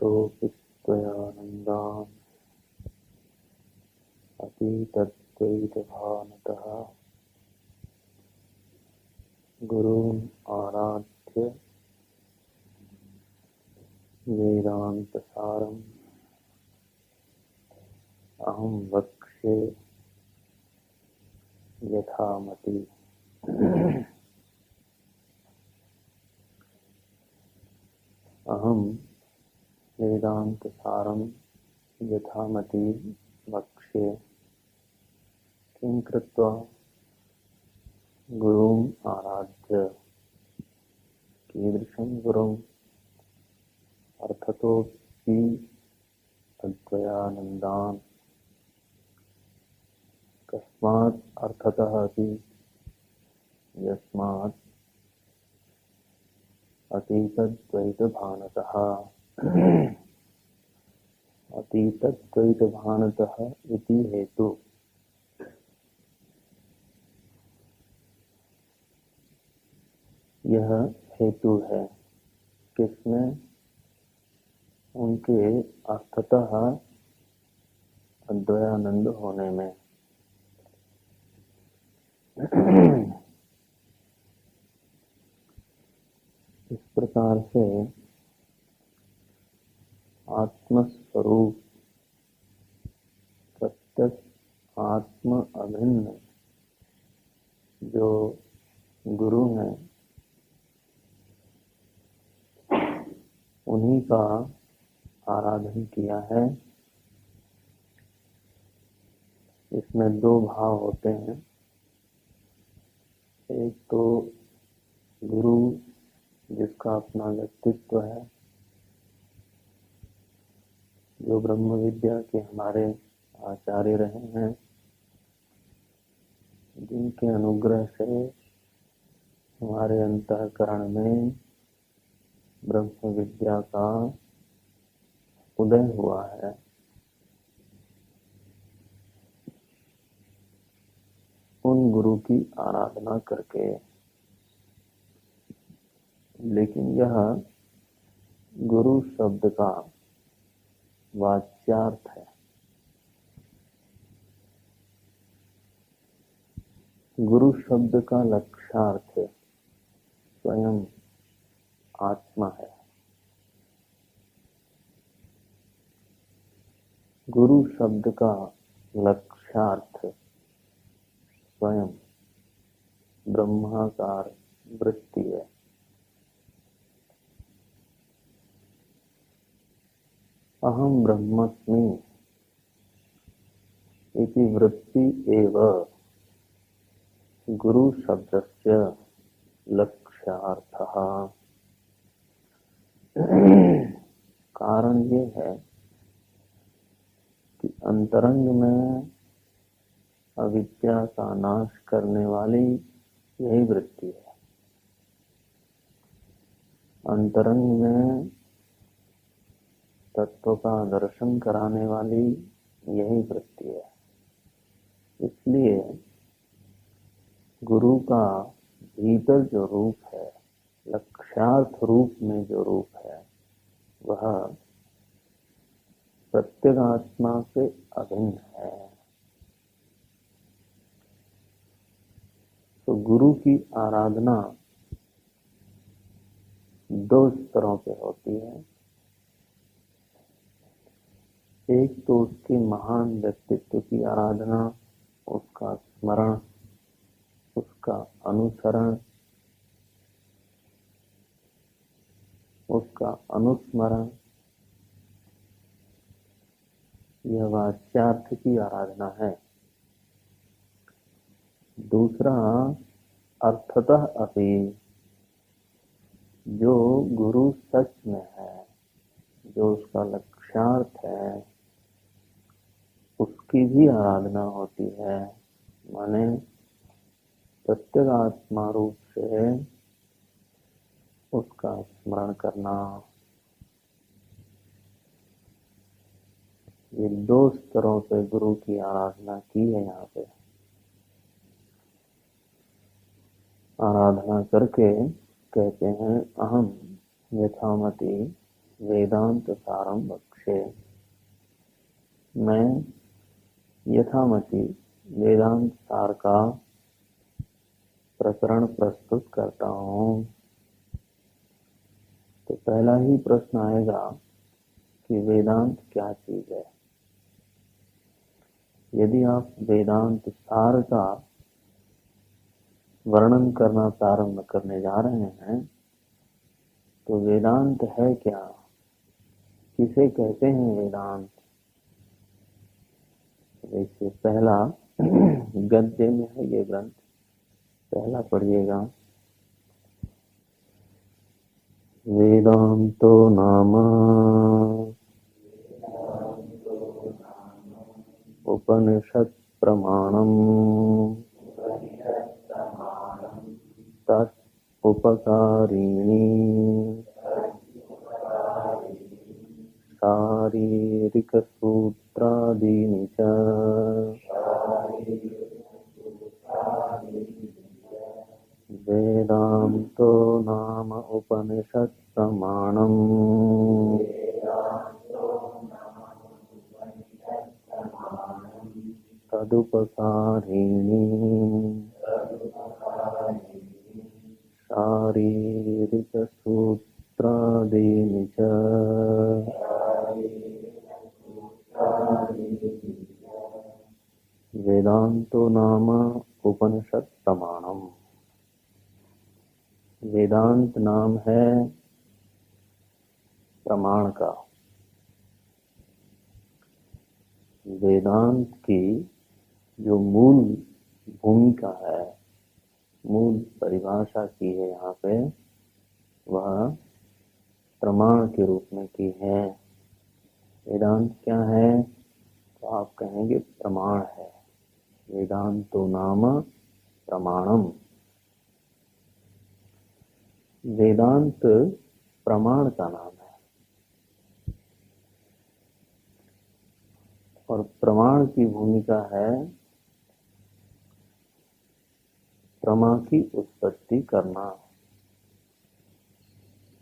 यथोपित्वयानन्दान् अतीतद्वैतभानतः गुरून् आराध्य वेदान्तसारम् अहं वक्ष्ये यथामति। अहं वेदान्तसारं यथामति वक्ष्ये किं कृत्वा गुरुम् आराध्य कीदृशं गुरुम् अर्थतोऽपि अद्वयानन्दान् कस्मात् अर्थतः अपि यस्मात् अतीतद्वैतभानतः अतीतद्वैतभानतः इति हेतु। यह हेतु है किसमें? उनके अर्थतः अद्वयानंद होने में। इस प्रकार से आत्मस्वरूप प्रत्यक्ष आत्म अभिन्न जो गुरु हैं उन्हीं का आराधन किया है। इसमें दो भाव होते हैं। एक तो गुरु जिसका अपना व्यक्तित्व है, जो ब्रह्म विद्या के हमारे आचार्य रहे हैं, जिनके अनुग्रह से हमारे अंतःकरण में ब्रह्म विद्या का उदय हुआ है। उन गुरु की आराधना करके। लेकिन यह गुरु शब्द का वाच्यार्थ है। गुरु शब्द का लक्ष्यार्थ स्वयं आत्मा है। गुरु शब्द का लक्ष्यार्थ स्वयं ब्रह्माकार वृत्ति है। अहम ब्रह्मस्मि इति वृत्ति एव गुरु शब्दस्य लक्ष्यार्थः। कारण ये है कि अंतरंग में अविद्या का नाश करने वाली यही वृत्ति है। अंतरंग में तत्व का दर्शन कराने वाली यही वृत्ति है। इसलिए गुरु का भीतर जो रूप है, लक्ष्यार्थ रूप में जो रूप है, वह प्रत्येक आत्मा से अभिन्न है। तो गुरु की आराधना दो स्तरों पे होती है। एक तो उसके महान व्यक्तित्व की आराधना, उसका स्मरण, उसका अनुसरण, उसका अनुस्मरण, यह वाच्यार्थ की आराधना है। दूसरा अर्थतः अपि, जो गुरु सच में है, जो उसका लक्ष्यार्थ है, उसकी भी आराधना होती है। माने प्रत्येक आत्मा रूप से उसका स्मरण करना। ये दो स्तरों पे गुरु की आराधना की है। यहाँ पे आराधना करके कहते हैं अहम यथामति वेदांत सारम वक्षे। मैं यथामति वेदांत सार का प्रकरण प्रस्तुत करता हूँ। तो पहला ही प्रश्न आएगा कि वेदांत क्या चीज है। यदि आप वेदांत सार का वर्णन करना प्रारंभ करने जा रहे हैं तो वेदांत है क्या, किसे कहते हैं वेदांत। देखिए पहला गद्य में है ये ग्रंथ, पहला पढ़िएगा। वेदांतो नाम उपनिषत् प्रमाणम् तत् उपकारिणी शारीरिक सूत्रादीनि च वेदांतो नाम उपनिषत् प्रमाणम् तदुपकारिणी शारीरिक सूत्रादीनि च वेदांतो नाम उपनिषत् प्रमाणम। वेदांत नाम है प्रमाण का। वेदांत की जो मूल भूमिका है, मूल परिभाषा की है यहाँ पे, वह प्रमाण के रूप में की है। वेदांत क्या है तो आप कहेंगे प्रमाण है। वेदांतो नाम प्रमाणम। वेदांत प्रमाण का नाम है और प्रमाण की भूमिका है प्रमा की उत्पत्ति करना।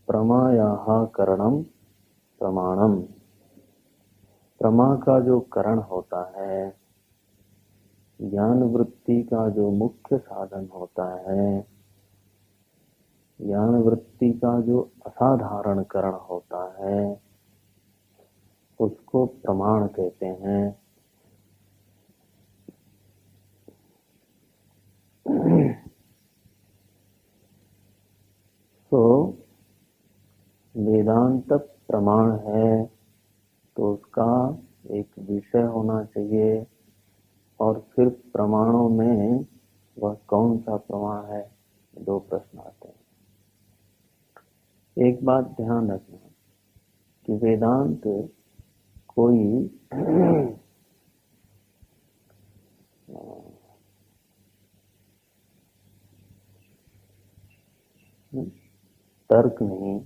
प्रमायाः करणम प्रमाणम। प्रमा का जो करण होता है, ज्ञान वृत्ति का जो मुख्य साधन होता है, ज्ञान वृत्ति का जो असाधारण करण होता है, उसको प्रमाण कहते हैं। तो वेदांत प्रमाण है तो उसका एक विषय होना चाहिए और फिर प्रमाणों में वह कौन सा प्रमाण है, दो प्रश्न आते हैं। एक बात ध्यान रखना कि वेदांत कोई तर्क नहीं,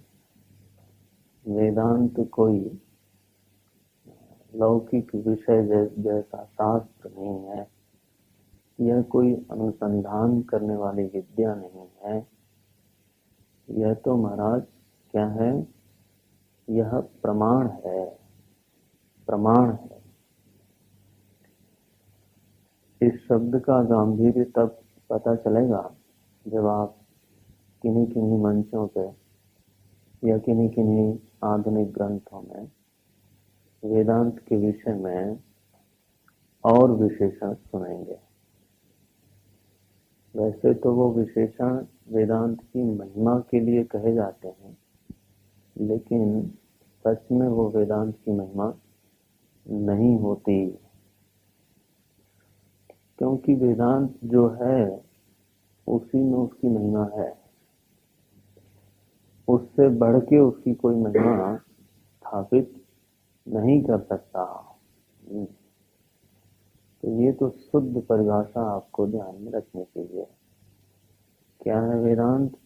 वेदांत कोई लौकिक विषय जैसा शास्त्र नहीं है, यह कोई अनुसंधान करने वाली विद्या नहीं है। यह तो महाराज क्या है, यह प्रमाण है, प्रमाण है। इस शब्द का गांधीर्य तब पता चलेगा जब आप किन्हीं किन्हीं मंचों पे या किन्हीं किन्हीं आधुनिक ग्रंथों में वेदांत के विषय में और विशेषण सुनेंगे। वैसे तो वो विशेषण वेदांत की महिमा के लिए कहे जाते हैं, लेकिन सच में वो वेदांत की महिमा नहीं होती, क्योंकि वेदांत जो है उसी में उसकी महिमा है। उससे बढ़ के उसकी कोई महिमा स्थापित नहीं कर सकता। तो ये तो शुद्ध परिभाषा आपको ध्यान में रखनी चाहिए। क्या है वेदांत?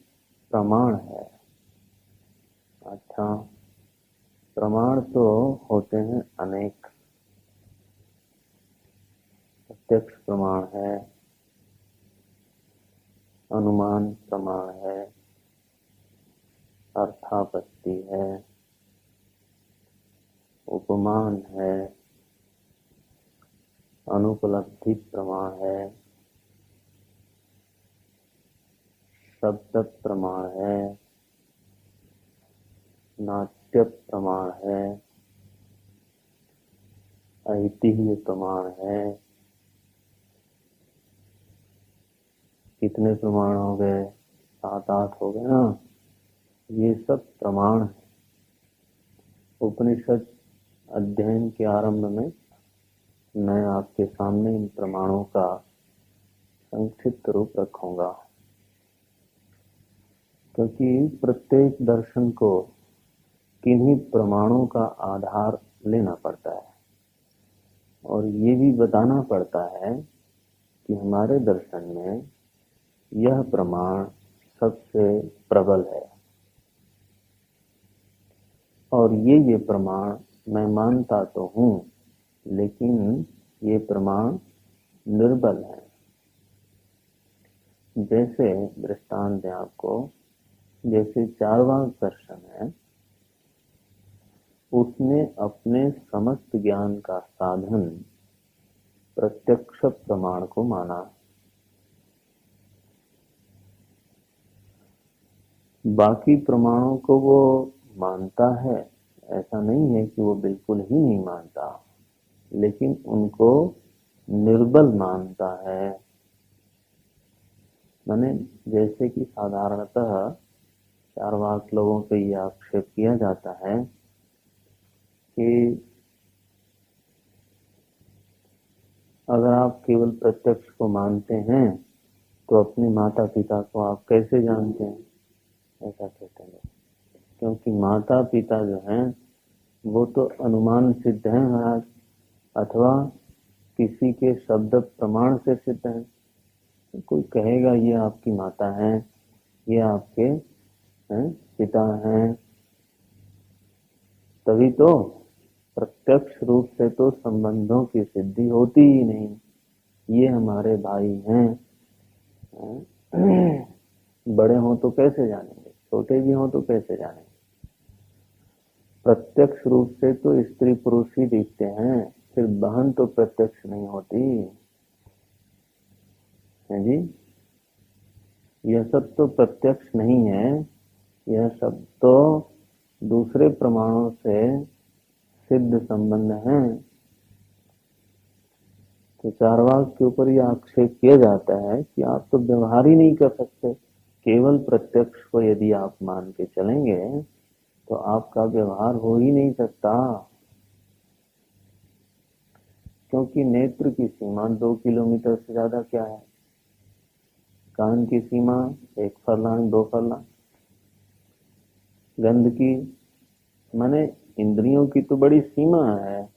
प्रमाण है। अच्छा, प्रमाण तो होते हैं अनेक। प्रत्यक्ष प्रमाण है, अनुमान प्रमाण है, अर्थापत्ति है, उपमान है, अनुपलब्धि प्रमाण है, शब्द प्रमाण है, नाट्य प्रमाण है, ऐतिह्य प्रमाण है। कितने प्रमाण हो गए? 7-8 हो गए ना। ये सब प्रमाण है। उपनिषद अध्ययन के आरंभ में मैं आपके सामने इन प्रमाणों का संक्षिप्त रूप रखूंगा, क्योंकि प्रत्येक दर्शन को किन्हीं प्रमाणों का आधार लेना पड़ता है और ये भी बताना पड़ता है कि हमारे दर्शन में यह प्रमाण सबसे प्रबल है और ये प्रमाण मैं मानता तो हूँ, लेकिन ये प्रमाण निर्बल है। जैसे दृष्टांत है आपको, जैसे चार्वाक दर्शन है, उसने अपने समस्त ज्ञान का साधन प्रत्यक्ष प्रमाण को माना। बाकी प्रमाणों को वो मानता है, ऐसा नहीं है कि वो बिल्कुल ही नहीं मानता, लेकिन उनको निर्बल मानता है। माने जैसे कि साधारणतः चार्वाक लोगों पे यह आक्षेप किया जाता है कि अगर आप केवल प्रत्यक्ष को मानते हैं तो अपने माता पिता को आप कैसे जानते हैं, ऐसा कहते हैं। क्योंकि माता पिता जो हैं वो तो अनुमान सिद्ध हैं महाराज, अथवा किसी के शब्द प्रमाण से सिद्ध हैं। कोई कहेगा ये आपकी माता है, ये आपके पिता हैं, तभी तो प्रत्यक्ष रूप से तो संबंधों की सिद्धि होती ही नहीं। ये हमारे भाई हैं, बड़े हों तो कैसे जानेंगे, छोटे भी हों तो कैसे जानेंगे। प्रत्यक्ष रूप से तो स्त्री पुरुष ही दिखते हैं, फिर बहन तो प्रत्यक्ष नहीं होती है जी। यह सब तो प्रत्यक्ष नहीं है, यह सब तो दूसरे प्रमाणों से सिद्ध संबंध हैं। तो चार्वाक के ऊपर यह आक्षेप किया जाता है कि आप तो व्यवहार ही नहीं कर सकते। केवल प्रत्यक्ष को यदि आप मान के चलेंगे तो आपका व्यवहार हो ही नहीं सकता, क्योंकि नेत्र की सीमा 2 किलोमीटर से ज्यादा क्या है, कान की सीमा 1 फरलांग 2 फरलांग, गंध की माने इंद्रियों की तो बड़ी सीमा है।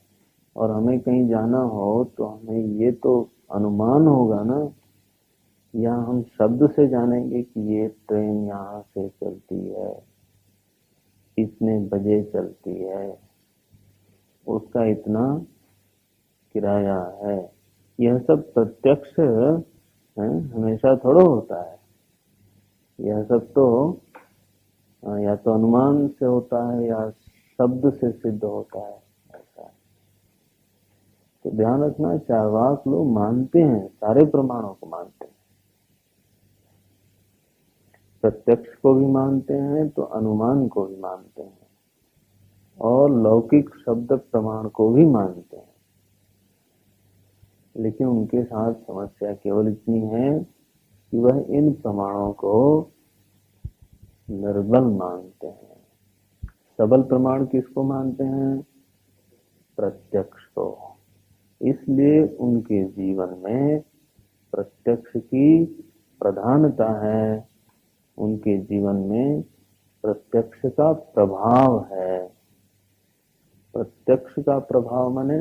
और हमें कहीं जाना हो तो हमें ये तो अनुमान होगा ना, या हम शब्द से जानेंगे कि ये ट्रेन यहाँ से चलती है, इतने बजे चलती है, उसका इतना किराया है। यह सब प्रत्यक्ष हमेशा थोड़ा होता है। यह सब तो या तो अनुमान से होता है या शब्द से सिद्ध होता है, ऐसा। तो ध्यान रखना, चार्वाक लोग मानते हैं, सारे प्रमाणों को मानते हैं, प्रत्यक्ष को भी मानते हैं तो अनुमान को भी मानते हैं और लौकिक शब्द प्रमाण को भी मानते हैं। लेकिन उनके साथ समस्या केवल इतनी है कि वह इन प्रमाणों को निर्बल मानते हैं। सबल प्रमाण किसको मानते हैं? प्रत्यक्ष को। इसलिए उनके जीवन में प्रत्यक्ष की प्रधानता है, उनके जीवन में प्रत्यक्ष का प्रभाव है। प्रत्यक्ष का प्रभाव माने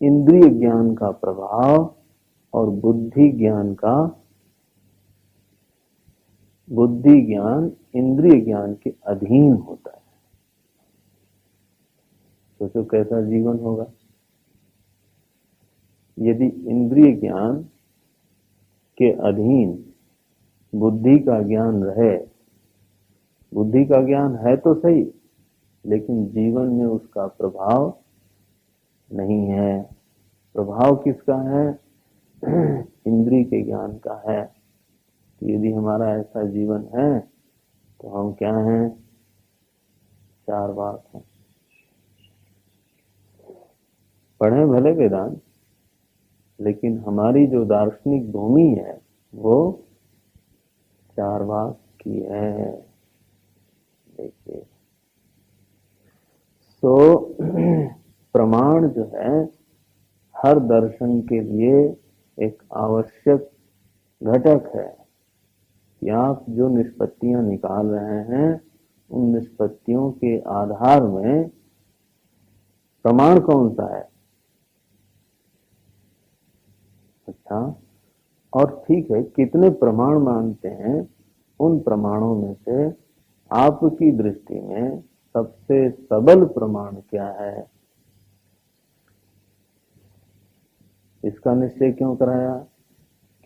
इंद्रिय ज्ञान का प्रभाव और बुद्धि ज्ञान इंद्रिय ज्ञान के अधीन होता है। सोचो कैसा जीवन होगा यदि इंद्रिय ज्ञान के अधीन बुद्धि का ज्ञान रहे। बुद्धि का ज्ञान है तो सही, लेकिन जीवन में उसका प्रभाव नहीं है। प्रभाव किसका है? इंद्रिय के ज्ञान का है। तो यदि हमारा ऐसा जीवन है तो हम क्या हैं? चार्वाक हैं। पढ़े भले वेदांत, लेकिन हमारी जो दार्शनिक भूमि है वो चार्वाक की है। देखिए, तो प्रमाण जो है हर दर्शन के लिए एक आवश्यक घटक है कि आप जो निष्पत्तियां निकाल रहे हैं उन निष्पत्तियों के आधार में प्रमाण कौन सा है। अच्छा, और ठीक है, कितने प्रमाण मानते हैं, उन प्रमाणों में से आपकी दृष्टि में सबसे सबल प्रमाण क्या है, इसका निश्चय क्यों कराया?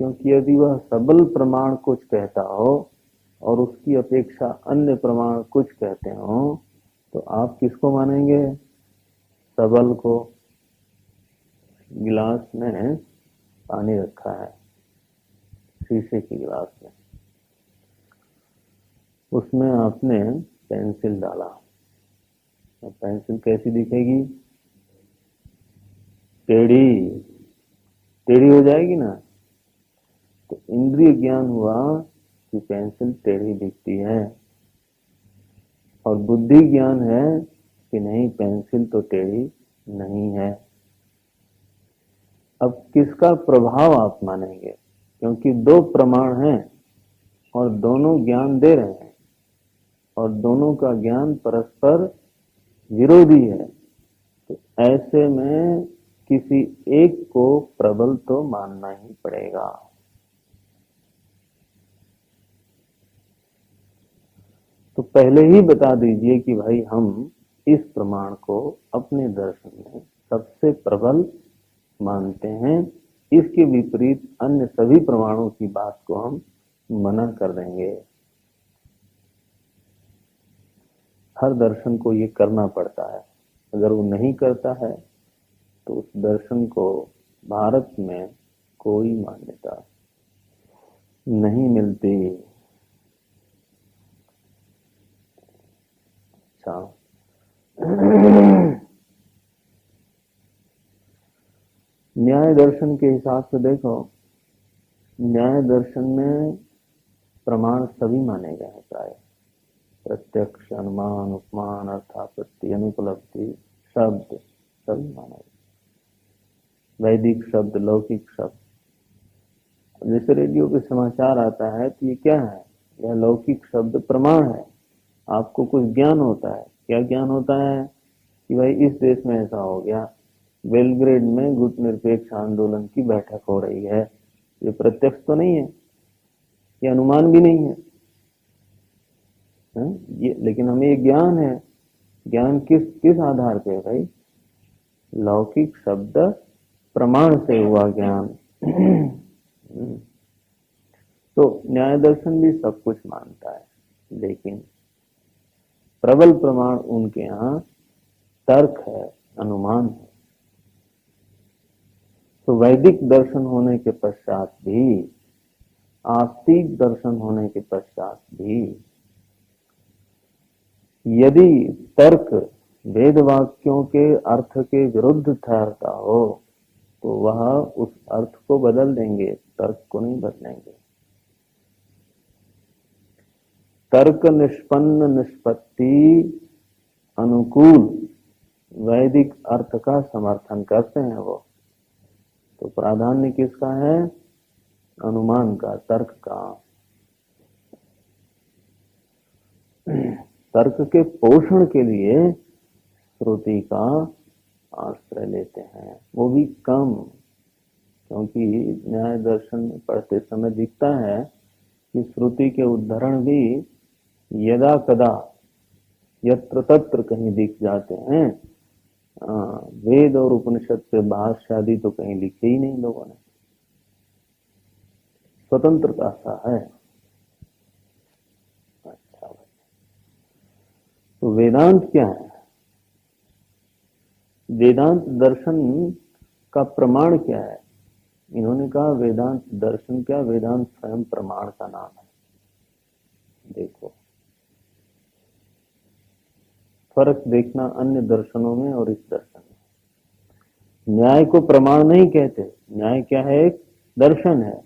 क्योंकि यदि वह सबल प्रमाण कुछ कहता हो और उसकी अपेक्षा अन्य प्रमाण कुछ कहते हो तो आप किसको मानेंगे? सबल को। गिलास में पानी रखा है, शीशे के गिलास में, उसमें आपने पेंसिल डाला, तो पेंसिल कैसी दिखेगी? टेढ़ी। टेढ़ी हो जाएगी ना। तो इंद्रिय ज्ञान हुआ कि पेंसिल टेढ़ी दिखती है, और बुद्धि ज्ञान है कि नहीं, पेंसिल तो टेढ़ी नहीं है। अब किसका प्रभाव आप मानेंगे? क्योंकि दो प्रमाण हैं और दोनों ज्ञान दे रहे हैं और दोनों का ज्ञान परस्पर विरोधी है। तो ऐसे में किसी एक को प्रबल तो मानना ही पड़ेगा। तो पहले ही बता दीजिए कि भाई हम इस प्रमाण को अपने दर्शन में सबसे प्रबल मानते हैं। इसके विपरीत अन्य सभी प्रमाणों की बात को हम मना कर देंगे। हर दर्शन को ये करना पड़ता है। अगर वो नहीं करता है तो उस दर्शन को भारत में कोई मान्यता नहीं मिलती। अच्छा, न्याय दर्शन के हिसाब से देखो, न्याय दर्शन में प्रमाण सभी माने गए हैं प्राय। प्रत्यक्ष, अनुमान, उपमान, अर्थापत्ति, अनुपलब्धि, शब्द सभी माने गए। वैदिक शब्द, लौकिक शब्द। जैसे रेडियो पे समाचार आता है तो ये क्या है? यह लौकिक शब्द प्रमाण है। आपको कुछ ज्ञान होता है। क्या ज्ञान होता है? कि भाई इस देश में ऐसा हो गया, बेलग्रेड में गुटनिरपेक्ष आंदोलन की बैठक हो रही है। ये प्रत्यक्ष तो नहीं है, ये अनुमान भी नहीं है, ये, लेकिन हमें ये ज्ञान है। ज्ञान किस किस आधार पे है भाई? लौकिक शब्द प्रमाण से हुआ ज्ञान। तो न्याय दर्शन भी सब कुछ मानता है, लेकिन प्रबल प्रमाण उनके यहाँ तर्क है, अनुमान है। तो वैदिक दर्शन होने के पश्चात भी, आस्तिक दर्शन होने के पश्चात भी, यदि तर्क वेद वाक्यों के अर्थ के विरुद्ध ठहरता हो तो वह उस अर्थ को बदल देंगे, तर्क को नहीं बदलेंगे। तर्क निष्पन्न निष्पत्ति अनुकूल वैदिक अर्थ का समर्थन करते हैं वो। तो प्राधान्य किसका है? अनुमान का, तर्क का। तर्क के पोषण के लिए श्रुति का आश्रय लेते हैं, वो भी कम, क्योंकि न्याय दर्शन पढ़ते समय दिखता है कि श्रुति के उद्धरण भी यदा कदा यत्र तत्र कहीं दिख जाते हैं। वेद और उपनिषद से भाष्य आदि तो कहीं लिखे ही नहीं लोगों ने। स्वतंत्रता सा है। अच्छा, तो वेदांत क्या है? वेदांत दर्शन का प्रमाण क्या है? इन्होंने कहा वेदांत दर्शन क्या, वेदांत स्वयं प्रमाण का नाम है। देखो फर्क देखना अन्य दर्शनों में और इस दर्शन में। न्याय को प्रमाण नहीं कहते, न्याय क्या है, एक दर्शन है।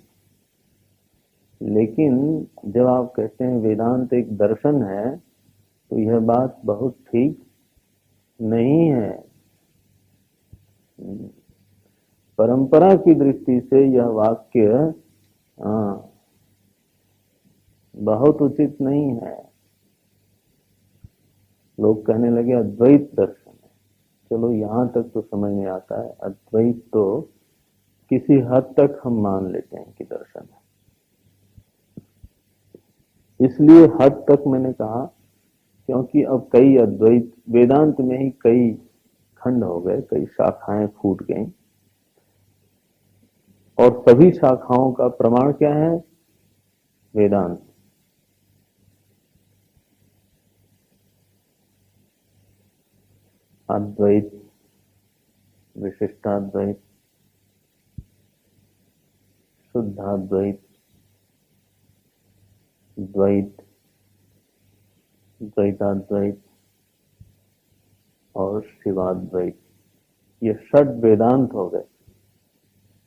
लेकिन जब आप कहते हैं वेदांत एक दर्शन है, तो यह बात बहुत ठीक नहीं है। परंपरा की दृष्टि से यह वाक्य बहुत उचित नहीं है। लोग कहने लगे अद्वैत दर्शन है। चलो यहां तक तो समझ में आता है, अद्वैत तो किसी हद तक हम मान लेते हैं कि दर्शन है। इसलिए हद तक मैंने कहा क्योंकि अब कई अद्वैत वेदांत में ही कई खंड हो गए, कई शाखाएं फूट गई, और सभी शाखाओं का प्रमाण क्या है, वेदांत। अद्वैत, विशिष्टाद्वैत, शुद्धाद्वैत, द्वैत, द्वैताद्वैत और शिवाद्वैत, ये षट वेदांत हो गए।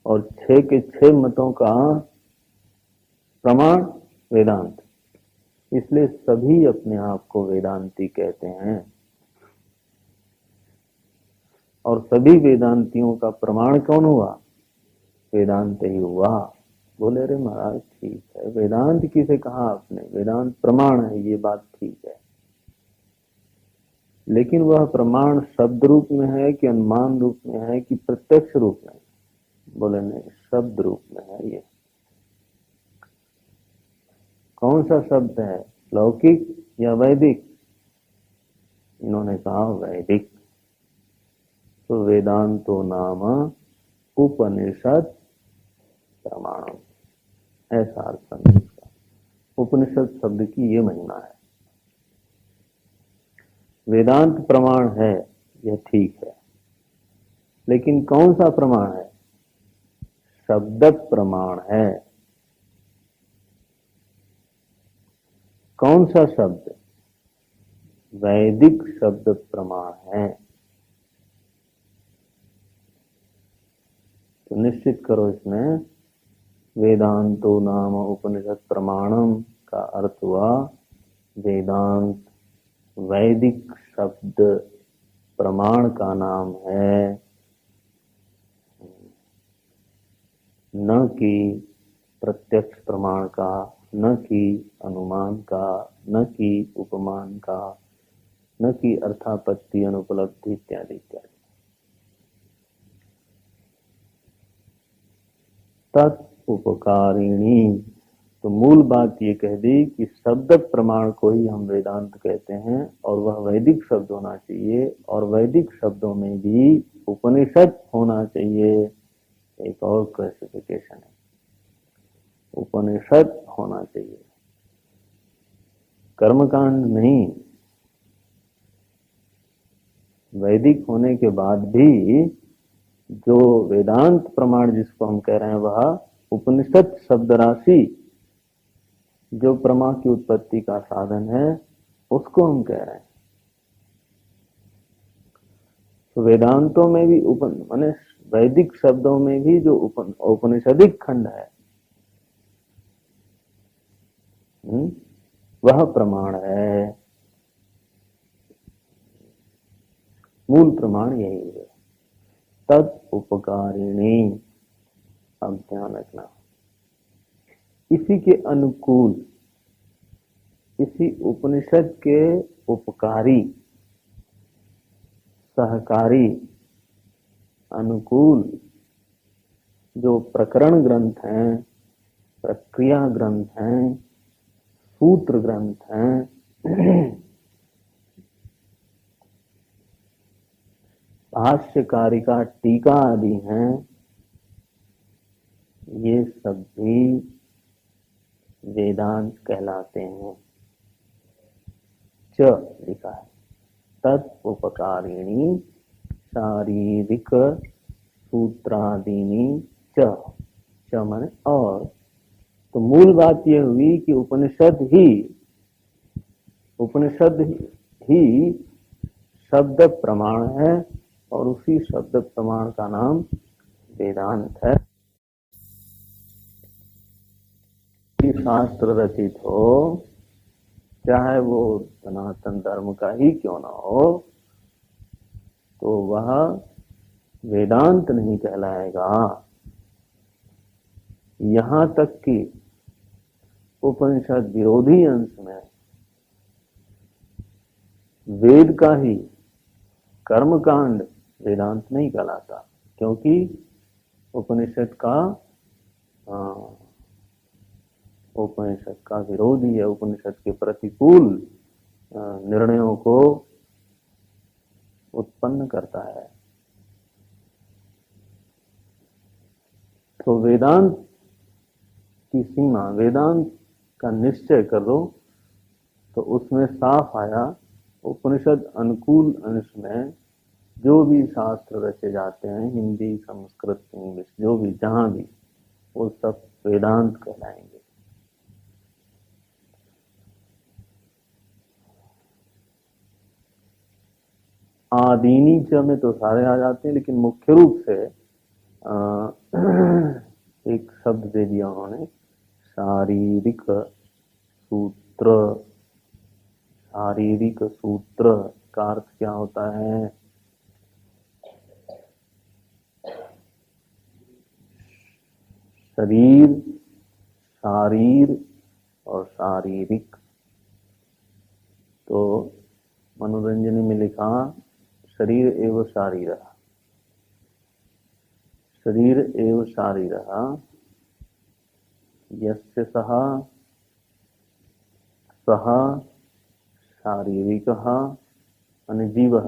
और 6 के 6 मतों का प्रमाण वेदांत। इसलिए सभी अपने आप को वेदांती कहते हैं, और सभी वेदांतियों का प्रमाण कौन हुआ, वेदांत ही हुआ। बोले अरे महाराज ठीक है, वेदांत किसे कहा आपने, वेदांत प्रमाण है, ये बात ठीक है, लेकिन वह प्रमाण शब्द रूप में है कि अनुमान रूप में है कि प्रत्यक्ष रूप में? बोले नहीं, शब्द रूप में है। ये कौन सा शब्द है, लौकिक या वैदिक? इन्होंने कहा वैदिक। तो वेदांतो नाम उपनिषद प्रमाणम, ऐसा अर्थ समझ इसका। उपनिषद शब्द की ये महिमा है। वेदांत प्रमाण है, यह ठीक है, लेकिन कौन सा प्रमाण है, शब्द प्रमाण है। कौन सा शब्द, वैदिक शब्द प्रमाण है। तो निश्चित करो इसमें वेदांतो नाम उपनिषद प्रमाणम का अर्थ हुआ वेदांत वैदिक शब्द प्रमाण का नाम है, न कि प्रत्यक्ष प्रमाण का, न कि अनुमान का, न कि उपमान का, न कि अर्थापत्ति अनुपलब्धि इत्यादि इत्यादि। तत् उपकारिणी, तो मूल बात ये कह दी कि शब्द प्रमाण को ही हम वेदांत कहते हैं, और वह वैदिक शब्द होना चाहिए, और वैदिक शब्दों में भी उपनिषद होना चाहिए। एक और क्लासिफिकेशन है, उपनिषद होना चाहिए, कर्मकांड नहीं। वैदिक होने के बाद भी जो वेदांत प्रमाण जिसको हम कह रहे हैं, वह उपनिषद शब्द राशि जो प्रमा की उत्पत्ति का साधन है, उसको हम कह रहे हैं। तो वेदांतों में भी माने वैदिक शब्दों में भी जो औपनिषदिक खंड है, वह प्रमाण है। मूल प्रमाण यही है, तद उपकारिणी। अब ध्यान रखना, इसी के अनुकूल, इसी उपनिषद के उपकारी, सहकारी, अनुकूल जो प्रकरण ग्रंथ हैं, प्रक्रिया ग्रंथ हैं, सूत्र ग्रंथ हैं, भाष्यकारिका टीका आदि हैं, ये सब भी वेदांत कहलाते हैं। च लिखा है, तत् उपकारिणी शारीरिक सूत्रादीनी च, च माने और। तो मूल बात यह हुई कि उपनिषद ही शब्द प्रमाण है और उसी शब्द प्रमाण का नाम वेदांत है। शास्त्र रचित हो, चाहे वो सनातन धर्म का ही क्यों ना हो, तो वह वेदांत नहीं कहलाएगा। यहां तक कि उपनिषद विरोधी अंश में वेद का ही कर्मकांड वेदांत नहीं कहलाता, क्योंकि उपनिषद का विरोधी है, उपनिषद के प्रतिकूल निर्णयों को उत्पन्न करता है। तो वेदांत की सीमा, वेदांत का निश्चय कर लो तो उसमें साफ आया, उपनिषद अनुकूल अंश में जो भी शास्त्र रचे जाते हैं, हिंदी, संस्कृत, इंग्लिश, जो भी जहां भी, वो सब वेदांत कहलाएंगे। आदीनी च में तो सारे आ जाते हैं, लेकिन मुख्य रूप से एक शब्द दे दिया उन्होंने, शारीरिक सूत्र। शारीरिक सूत्र का अर्थ क्या होता है? शरीर, शारीर और शारीरिक। तो मनोरंजनी में लिखा शरीर एवं शारीरः, शरीर एवं शारीरः यस्य सः सः शारीरिकः माने जीवः।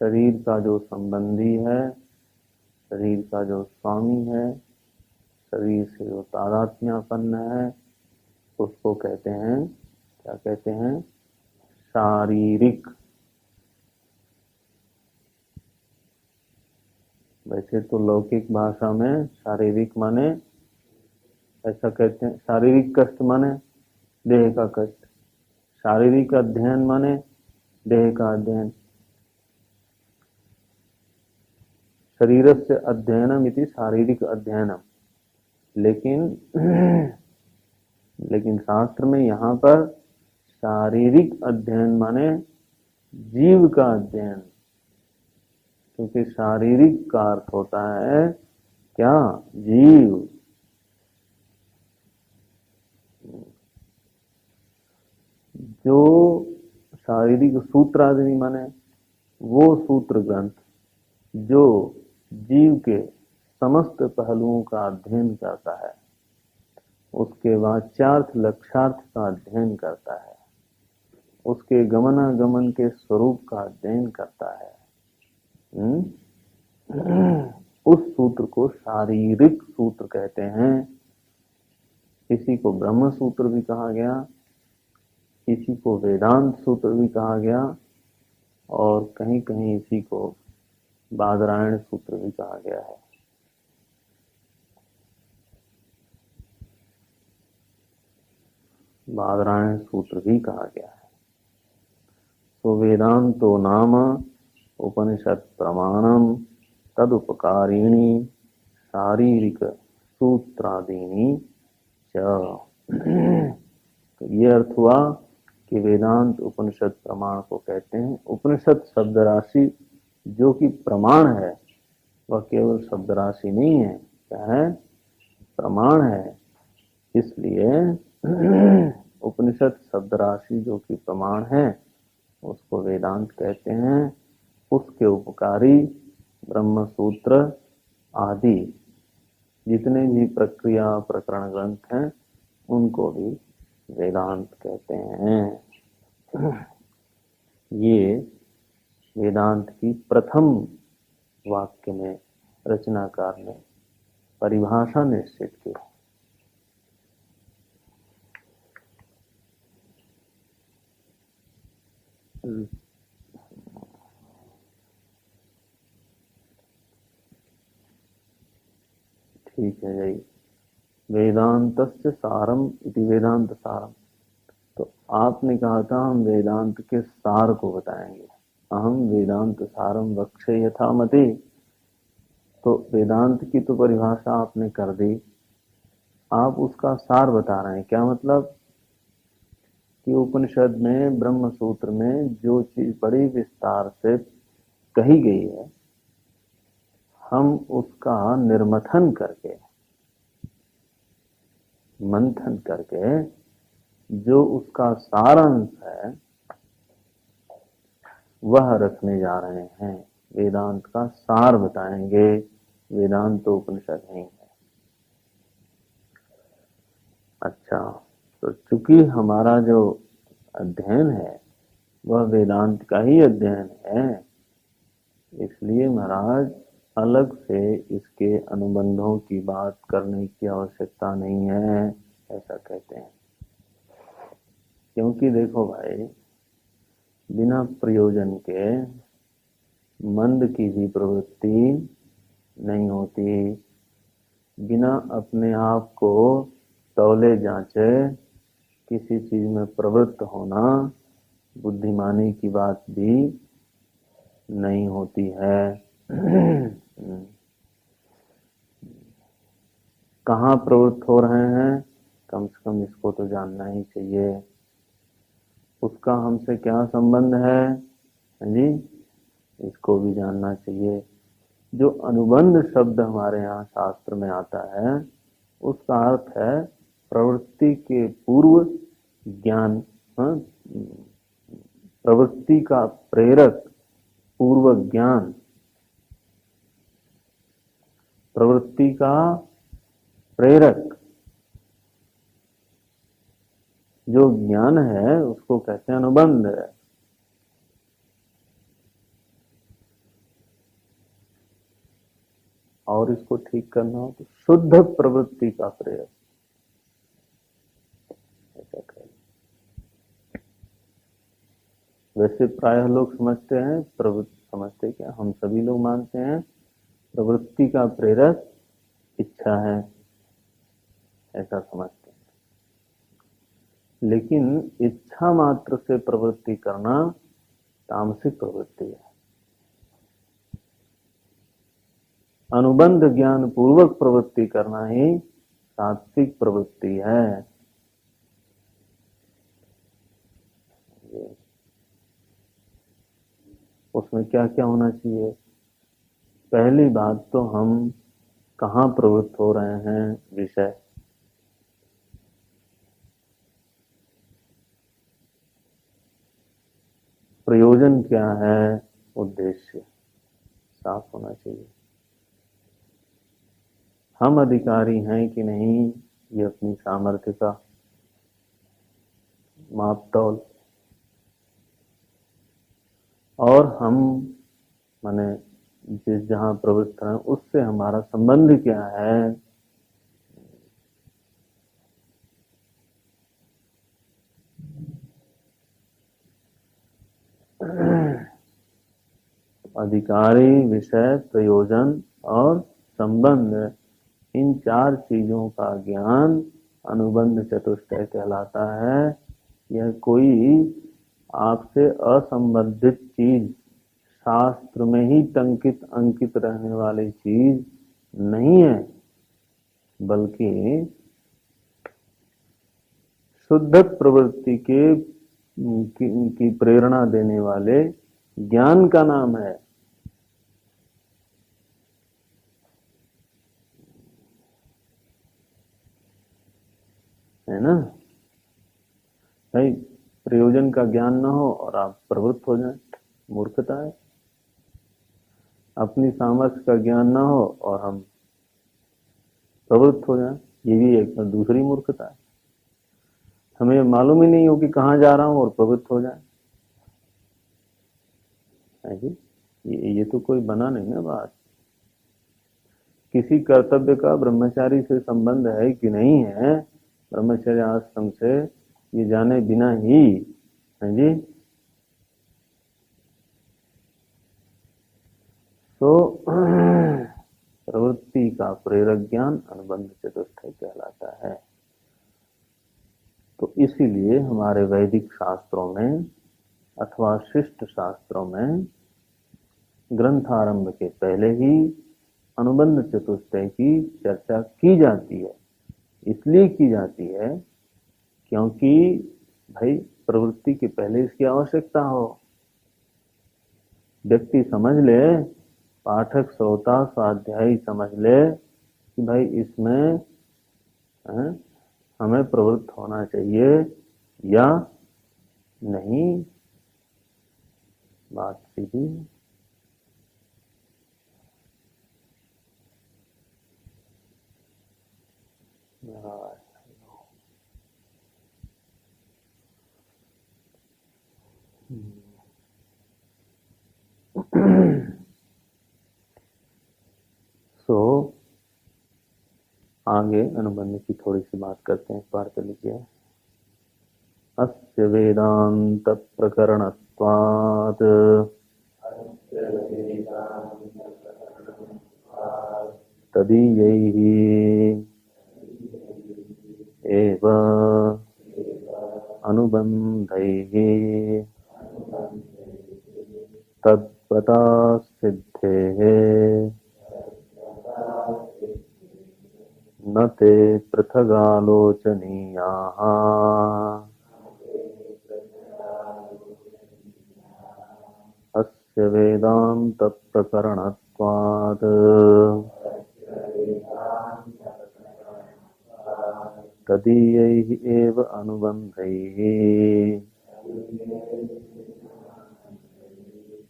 शरीर का जो संबंधी है, शरीर का जो स्वामी है, शरीर से जो तादात्म्यापन्न है, उसको कहते हैं, क्या कहते हैं? शारीरिक। वैसे तो लौकिक भाषा में शारीरिक माने ऐसा कहते हैं, शारीरिक कष्ट माने देह का कष्ट, शारीरिक अध्ययन माने देह का अध्ययन। शरीरस्य अध्ययनम इति शारीरिक अध्ययनम। लेकिन शास्त्र में यहाँ पर शारीरिक अध्ययन माने जीव का अध्ययन, क्योंकि शारीरिक का अर्थ होता है क्या? जीव। जो शारीरिक सूत्र आदि माने वो सूत्र ग्रंथ जो जीव के समस्त पहलुओं का अध्ययन करता है, उसके वाच्यार्थ लक्ष्यार्थ का अध्ययन करता है, उसके गमनागमन के स्वरूप का अध्ययन करता है, उस सूत्र को शारीरिक सूत्र कहते हैं। इसी को ब्रह्म सूत्र भी कहा गया, इसी को वेदांत सूत्र भी कहा गया, और कहीं कहीं इसी को बादरायण सूत्र भी कहा गया है। बादरायण सूत्र भी कहा गया है। तो वेदांतो नाम उपनिषद प्रमाणम तदुपकारिणी शारीरिक सूत्रादीनी च। तो ये अर्थ हुआ कि वेदांत उपनिषद प्रमाण को कहते हैं। उपनिषद शब्द राशि जो कि प्रमाण है, वह केवल शब्द राशि नहीं है, क्या है? प्रमाण है। इसलिए उपनिषद शब्द राशि जो कि प्रमाण है, उसको वेदांत कहते हैं। उसके उपकारी ब्रह्म सूत्र आदि जितने भी प्रक्रिया प्रकरण ग्रंथ हैं, उनको भी वेदांत कहते हैं। ये वेदांत की प्रथम वाक्य में रचनाकार ने परिभाषा निश्चित की। ठीक है यही वेदांतस्य सारम इति वेदांत सारम। तो आपने कहा था हम वेदांत के सार को बताएंगे। अहम वेदांत सारम वक्षे यथा मति। तो वेदांत की तो परिभाषा आपने कर दी, आप उसका सार बता रहे हैं। क्या मतलब कि उपनिषद में ब्रह्म सूत्र में जो चीज बड़ी विस्तार से कही गई है, हम उसका निर्मथन करके, मंथन करके जो उसका सारांश है वह रखने जा रहे हैं। वेदांत का सार बताएंगे। वेदांत तो उपनिषद नहीं है। अच्छा, तो चूंकि हमारा जो अध्ययन है वह वेदांत का ही अध्ययन है, इसलिए महाराज अलग से इसके अनुबंधों की बात करने की आवश्यकता नहीं है, ऐसा कहते हैं। क्योंकि देखो भाई, बिना प्रयोजन के मंद की भी प्रवृत्ति नहीं होती। बिना अपने आप को तौले जांचे किसी चीज में प्रवृत्त होना बुद्धिमानी की बात भी नहीं होती है। कहाँ प्रवृत्त हो रहे हैं, कम से कम इसको तो जानना ही चाहिए। उसका हमसे क्या संबंध है जी, इसको भी जानना चाहिए। जो अनुबंध शब्द हमारे यहाँ शास्त्र में आता है उसका अर्थ है प्रवृत्ति के पूर्व ज्ञान, प्रवृत्ति का प्रेरक पूर्व ज्ञान, प्रवृत्ति का प्रेरक जो ज्ञान है उसको कहते हैं अनुबंध। और इसको ठीक करना हो तो शुद्ध प्रवृत्ति का प्रेरक, ऐसा कहें। वैसे प्रायः लोग समझते हैं, प्रवृत्ति समझते क्या, हम सभी लोग मानते हैं प्रवृत्ति का प्रेरक इच्छा है, ऐसा समझते हैं। लेकिन इच्छा मात्र से प्रवृत्ति करना तामसिक प्रवृत्ति है। अनुबंध ज्ञान पूर्वक प्रवृत्ति करना ही सात्विक प्रवृत्ति है। उसमें क्या क्या होना चाहिए? पहली बात तो हम कहाँ प्रवृत्त हो रहे हैं, विषय। प्रयोजन क्या है, उद्देश्य साफ होना चाहिए। हम अधिकारी हैं कि नहीं, ये अपनी सामर्थ्य का मापतौल। और हम माने जिस जहां प्रवृत्त हैं उससे हमारा संबंध क्या है। अधिकारी, विषय, प्रयोजन और संबंध, इन चार चीजों का ज्ञान अनुबंध चतुष्टय कहलाता है। यह कोई आपसे असंबंधित चीज, शास्त्र में ही टंकित अंकित रहने वाली चीज नहीं है, बल्कि शुद्ध प्रवृत्ति की प्रेरणा देने वाले ज्ञान का नाम है ना भाई। प्रयोजन का ज्ञान ना हो और आप प्रवृत्त हो जाएं, मूर्खता है। अपनी सामर्थ्य का ज्ञान ना हो और हम प्रवृत्त हो जाएं, ये भी एक दूसरी मूर्खता है। हमें मालूम ही नहीं हो कि कहाँ जा रहा हूं और प्रवृत्त हो जाए, ये तो कोई बना नहीं ना बात। किसी कर्तव्य का ब्रह्मचारी से संबंध है कि नहीं है, ब्रह्मचर्य आश्रम से ये जाने बिना ही, है जी, तो प्रवृत्ति का प्रेरक ज्ञान अनुबंध चतुष्टय कहलाता है। तो इसीलिए हमारे वैदिक शास्त्रों में अथवा शिष्ट शास्त्रों में ग्रंथारंभ के पहले ही अनुबंध चतुष्टय की चर्चा की जाती है। इसलिए की जाती है क्योंकि भाई प्रवृत्ति के पहले इसकी आवश्यकता हो। व्यक्ति समझ ले, पाठक श्रोता स्वाध्यायी समझ ले कि भाई इसमें हमें प्रवृत्त होना चाहिए या नहीं। बात सीधी। सो आगे अनुबंध की थोड़ी सी बात करते हैं। पाठ कर लीजिए। अस्य वेदांत प्रकरणत्वात् तदीयैः एव अनुबंधैः तद्वता सिद्धेः न ते पृथगालोचनीयाः अस्य वेदांत प्रकरणत्वात् तदीयैः एव अनुबंधैः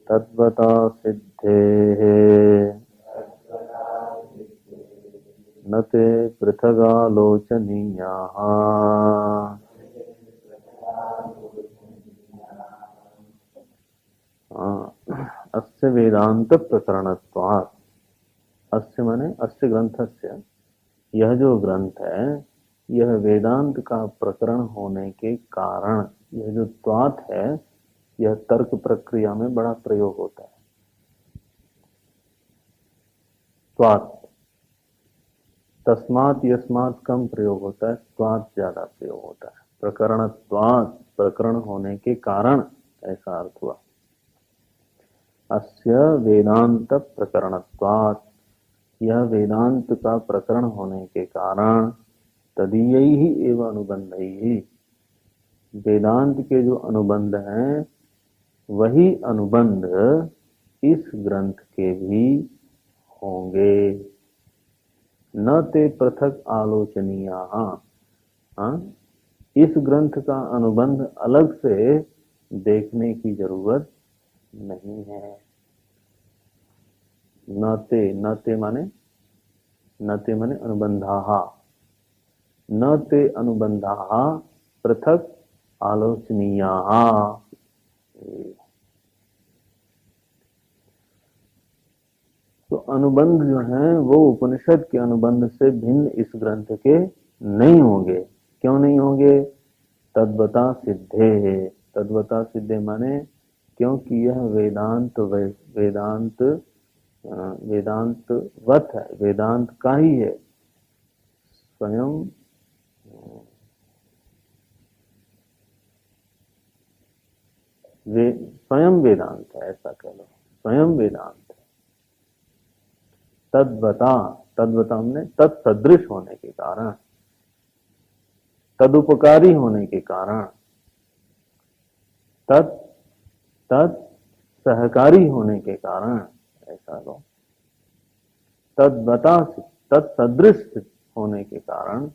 तद्वता सिद्धेः न ते पृथगालोचनीयाः। अस्य वेदांत प्रकरणत्वात्, अस्य माने अस्य ग्रंथस्य, यह जो ग्रंथ है यह वेदांत का प्रकरण होने के कारण, यह जो त्वात् है यह तर्क प्रक्रिया में बड़ा प्रयोग होता है। त्वात्, तस्मात् यस्मात् कम प्रयोग होता है, त्वात् ज्यादा प्रयोग होता है। प्रकरणत्वात्, प्रकरण होने के कारण, ऐसा अर्थ हुआ। अस्य वेदांत प्रकरणत्वात्, यह वेदांत का प्रकरण होने के कारण, तदीयैः एव अनुबंधैः, वेदांत के जो अनुबंध हैं वही अनुबंध इस ग्रंथ के भी होंगे। न ते पृथक आलोचनीयाः, इस ग्रंथ का अनुबंध अलग से देखने की जरूरत नहीं है। न ते माने अनुबंधाः, न ते अनुबंधाः पृथक आलोचनीयाः। तो अनुबंध जो हैं वो उपनिषद के अनुबंध से भिन्न इस ग्रंथ के नहीं होंगे। क्यों नहीं होंगे? तद्वता सिद्धे है। तद्वता सिद्धे माने क्योंकि यह वेदांतवत है, वेदांत का ही है, स्वयं स्वयं वेदांत है, ऐसा कह लो, स्वयं वेदांत है। तद्वता, तद्वता हमने तत्सदृश होने के कारण, तदुपकारी होने के कारण, सहकारी होने के कारण, ऐसा लो। तद्वता, तत्सदृश होने के कारण,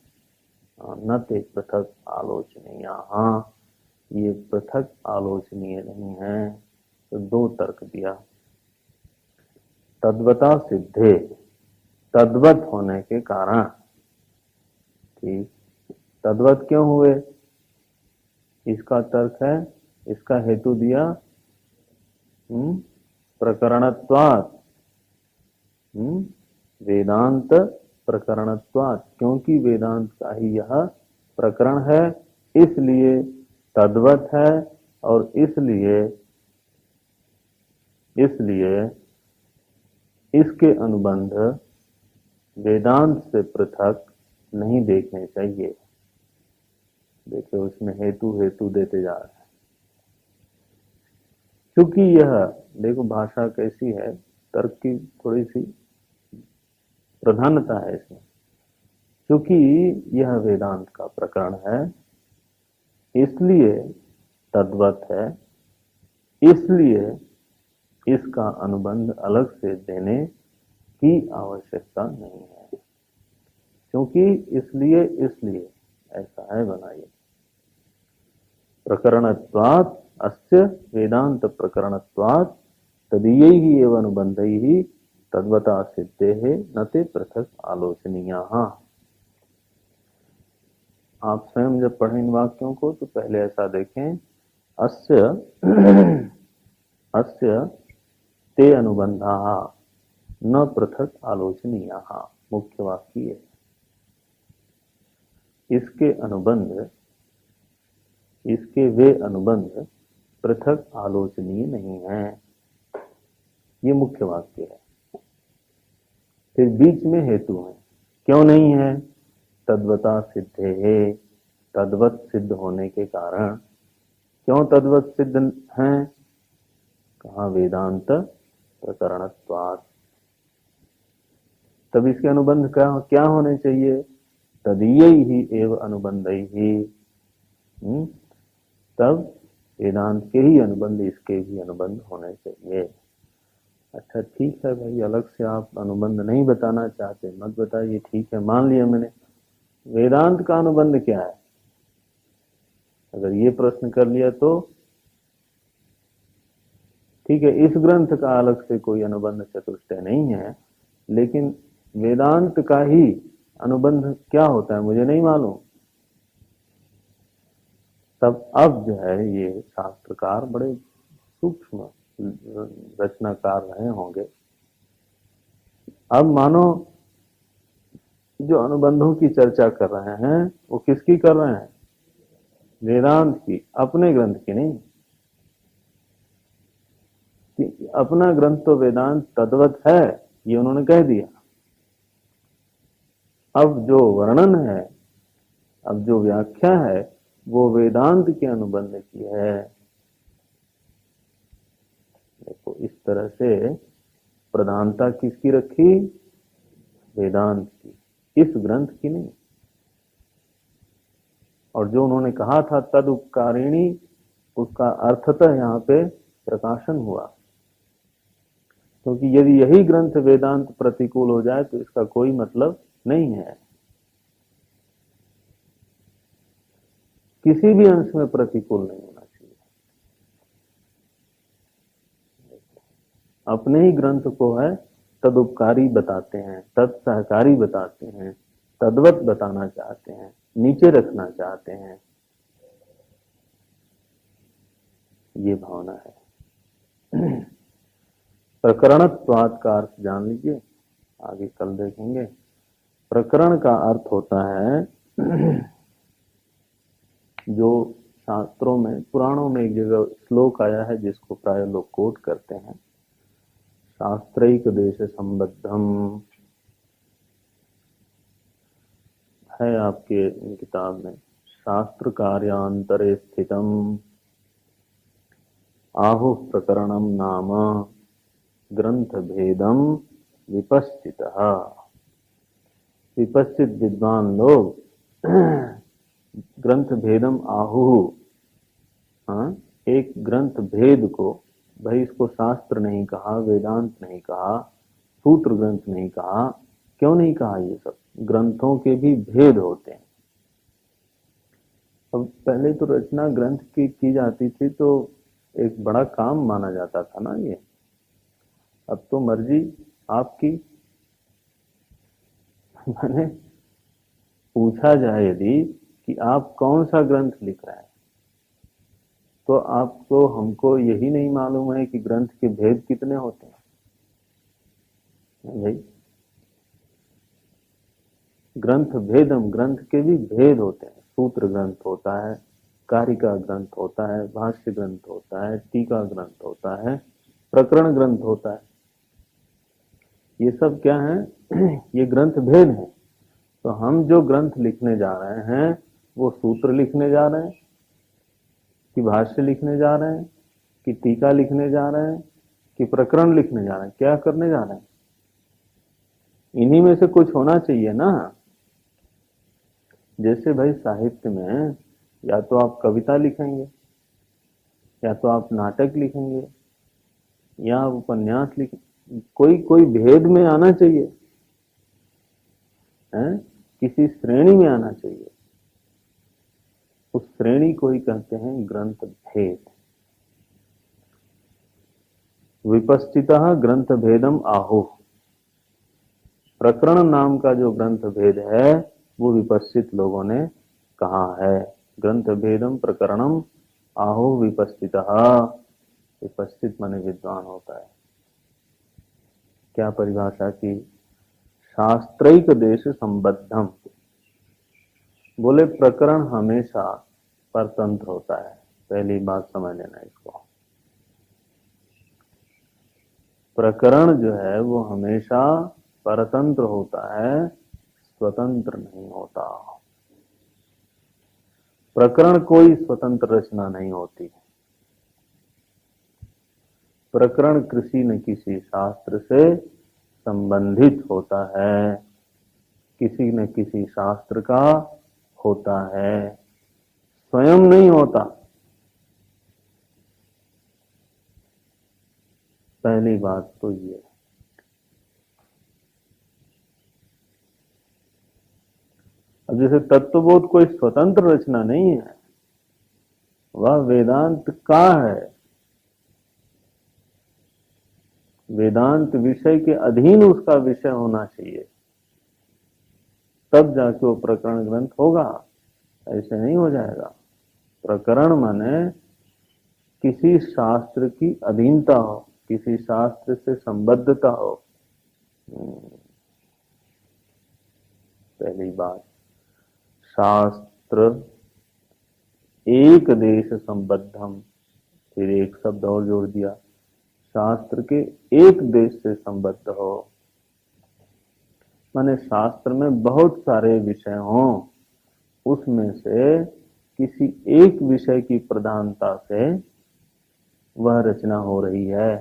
न ते पृथक आलोचनीय, ये पृथक आलोचनीय नहीं है। तो दो तर्क दिया। तद्वता सिद्धे, तद्वत होने के कारण, ठीक, तद्वत क्यों हुए इसका तर्क है, इसका हेतु दिया प्रकरणत्वात्, वेदांत प्रकरणत्वात्, क्योंकि वेदांत का ही यह प्रकरण है, इसलिए तद्वत है, और इसलिए इसके अनुबंध वेदांत से पृथक नहीं देखने चाहिए। देखिए उसमें हेतु हेतु देते जा रहे हैं, क्योंकि यह देखो भाषा कैसी है, तर्क की थोड़ी सी प्रधानता है इसमें। क्योंकि यह वेदांत का प्रकरण है, इसलिए तद्वत है, इसलिए इसका अनुबंध अलग से देने की आवश्यकता नहीं है। क्योंकि इसलिए ऐसा है बनाइए। प्रकरणत्वात् अस्य वेदांत प्रकरणत्वात् तदीयैः एव अनुबंधैः तद्वता सिद्धेः न ते पृथक आलोचनीयाः। आप स्वयं जब पढ़ें इन वाक्यों को तो पहले ऐसा देखें, अस्य अस्य ते अनुबंधाः न पृथक आलोचनीयाः, मुख्य वाक्य है। इसके अनुबंध, इसके वे अनुबंध पृथक आलोचनीय नहीं है, ये मुख्य वाक्य है। फिर बीच में हेतु है, क्यों नहीं है? तद्वता सिद्धे है, तद्वत सिद्ध होने के कारण। क्यों तद्वत सिद्ध हैं? कहा वेदांत प्रकरणत्वात्। तब इसके अनुबंध क्या होने चाहिए? तदीयैः एव अनुबंधैः। तब वेदांत के ही अनुबंध, इसके भी अनुबंध होने चाहिए। अच्छा ठीक है भाई, अलग से आप अनुबंध नहीं बताना चाहते, मत बताइए, ठीक है, मान लिया मैंने। वेदांत का अनुबंध क्या है? अगर ये प्रश्न कर लिया तो ठीक है, इस ग्रंथ का अलग से कोई अनुबंध चतुष्टय नहीं है, लेकिन वेदांत का ही अनुबंध क्या होता है मुझे नहीं मालूम। तब अब जो है ये शास्त्रकार बड़े सूक्ष्म रचनाकार रहे होंगे। अब मानो जो अनुबंधों की चर्चा कर रहे हैं वो किसकी कर रहे हैं? वेदांत की, अपने ग्रंथ की नहीं। अपना ग्रंथ तो वेदांत तद्वत है, ये उन्होंने कह दिया। अब जो वर्णन है, अब जो व्याख्या है, वो वेदांत के अनुबंध की है। देखो इस तरह से प्रधानता किसकी रखी? वेदांत की, इस ग्रंथ की नहीं। और जो उन्होंने कहा था तद उपकारिणी, उसका अर्थतः यहाँ पे प्रकाशन हुआ। क्योंकि यदि यही ग्रंथ वेदांत प्रतिकूल हो जाए तो इसका कोई मतलब नहीं है। किसी भी अंश में प्रतिकूल नहीं होना चाहिए। अपने ही ग्रंथ को है तदुपकारी बताते हैं, तत्सहकारी बताते हैं, तद्वत बताना चाहते हैं, नीचे रखना चाहते हैं, ये भावना है। प्रकरणत्वात् का अर्थ जान लीजिए, आगे कल देखेंगे। प्रकरण का अर्थ होता है जो शास्त्रों में, पुराणों में एक जगह श्लोक आया है जिसको प्राय लोग कोट करते हैं, शास्त्रैक देश संबद्धम, है आपके किताब में, शास्त्र कार्यांतरे स्थितम आहुः प्रकरणम नाम ग्रंथ भेदम विपश्चितः। विपश्चित विद्वान लोग ग्रंथ भेदम आहुः, एक ग्रंथ भेद को, भाई इसको शास्त्र नहीं कहा, वेदांत नहीं कहा, सूत्र ग्रंथ नहीं कहा, क्यों नहीं कहा? ये सब ग्रंथों के भी भेद होते हैं। अब पहले तो रचना ग्रंथ की जाती थी तो एक बड़ा काम माना जाता था ना ये। अब तो मर्जी आपकी। मैंने पूछा जाए यदि कि आप कौन सा ग्रंथ लिख रहे हैं, तो आपको, हमको यही नहीं मालूम है कि ग्रंथ के भेद कितने होते हैं भाई। ग्रंथ भेदम, ग्रंथ के भी भेद होते हैं। सूत्र ग्रंथ होता है, कारिका ग्रंथ होता है, भाष्य ग्रंथ होता है, टीका ग्रंथ होता है, प्रकरण ग्रंथ होता है। ये सब क्या है? ये ग्रंथ भेद है। तो हम जो ग्रंथ लिखने जा रहे हैं वो सूत्र लिखने जा रहे हैं, कि भाष्य लिखने जा रहे हैं, कि टीका लिखने जा रहे हैं, कि प्रकरण लिखने जा रहे हैं, क्या करने जा रहे हैं? इन्हीं में से कुछ होना चाहिए ना। जैसे भाई साहित्य में या तो आप कविता लिखेंगे, या तो आप नाटक लिखेंगे, या आप उपन्यास लिखेंगे, कोई कोई भेद में आना चाहिए, है? किसी श्रेणी में आना चाहिए। उस श्रेणी को ही कहते हैं ग्रंथ भेद। विपश्चितः ग्रंथ भेदम आहो। प्रकरण नाम का जो ग्रंथ भेद है वो विपश्चित लोगों ने कहा है। ग्रंथ भेदम प्रकरणम आहो विपश्चितः। विपश्चित माने विद्वान होता है। क्या परिभाषा की? शास्त्रैक देश संबद्धम। बोले प्रकरण हमेशा परतंत्र होता है। पहली बात समझ लेना इसको। प्रकरण जो है वो हमेशा परतंत्र होता है, स्वतंत्र नहीं होता। प्रकरण कोई स्वतंत्र रचना नहीं होती। प्रकरण किसी न किसी शास्त्र से संबंधित होता है, किसी न किसी शास्त्र का होता है, स्वयं नहीं होता। पहली बात तो ये। अब जैसे तत्वबोध कोई स्वतंत्र रचना नहीं है, वह वेदांत का है। वेदांत विषय के अधीन उसका विषय होना चाहिए, तब जाके वो प्रकरण ग्रंथ होगा। ऐसे नहीं हो जाएगा। प्रकरण माने किसी शास्त्र की अधीनता हो, किसी शास्त्र से संबद्धता हो। पहली बात। शास्त्र एक देश संबद्धम, फिर एक शब्द और जोड़ दिया, शास्त्र के एक देश से संबद्ध हो। माने शास्त्र में बहुत सारे विषय हों, उसमें से किसी एक विषय की प्रधानता से वह रचना हो रही है।